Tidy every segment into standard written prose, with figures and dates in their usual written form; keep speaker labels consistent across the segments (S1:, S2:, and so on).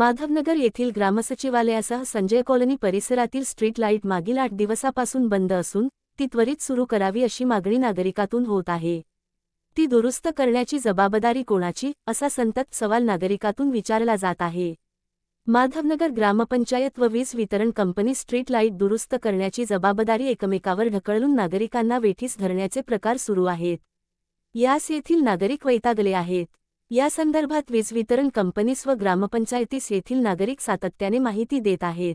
S1: माधवनगर येथील ग्रामसचिवालयासह संजय कॉलनी परिसरातील street light मागील 8 दिवसापासून बंद असून ती त्वरित सुरू करावी अशी मागणी नागरिकातून होत आहे। ती दुरुस्त करण्याची जबाबदारी कोणाची असा संतत सवाल नागरिकातून विचारला जात आहे। माधवनगर ग्रामपंचायत व वीज वितरण कंपनी स्ट्रीट लाईट दुरुस्त करण्याची जबाबदारी एकमेकावर ढकलून नागरिकांना वेठीस धरण्याचे प्रकार सुरू आहेत। यास येथील नागरिक वैतागले आहेत। या संदर्भात वीज वितरण कंपनीस व ग्रामपंचायतीस येथील नागरिक सातत्याने माहिती देत आहेत।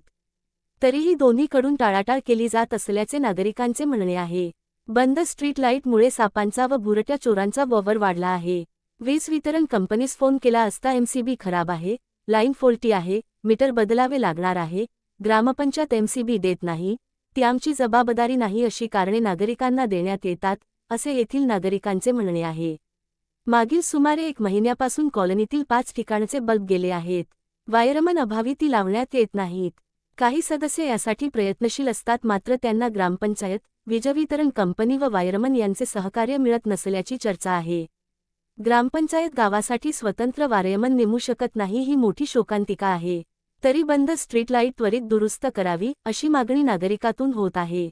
S1: तरीही दोन्हीकडून टाळाटाळ केली जात असल्याचे नागरिकांचे म्हणणे आहे। बंद स्ट्रीट लाईटमुळे सापांचा व भुरट्या चोरांचा वावर वाढला आहे। वीज वितरण कंपनीस फोन केला असता एमसीबी खराब आहे, लाईन फॉल्टी आहे, मीटर बदलावे लागणार आहे, ग्रामपंचायत एमसीबी देत नाही, ती आमची जबाबदारी नाही अशी कारणे नागरिकांना देण्यात येतात, असे येथील नागरिकांचे म्हणणे आहे। मागील सुमारे 1 महिन्यापासून कॉलनीतील 5 ठिकाणचे बल्ब गेले आहेत। वायरमन अभावी ती लावण्यात येत नाहीत। काही सदस्य यासाठी प्रयत्नशील असतात मात्र त्यांना ग्रामपंचायत, वीजवितरण कंपनी व वायरमन यांचे सहकार्य मिळत नसल्याची चर्चा आहे। ग्रामपंचायत गावासाठी स्वतंत्र वायरमन नेमू शकत नाही ही मोठी शोकांतिका आहे। तरी बंद स्ट्रीट लाईट त्वरित दुरुस्त करावी अशी मागणी नागरिकातून होत आहे।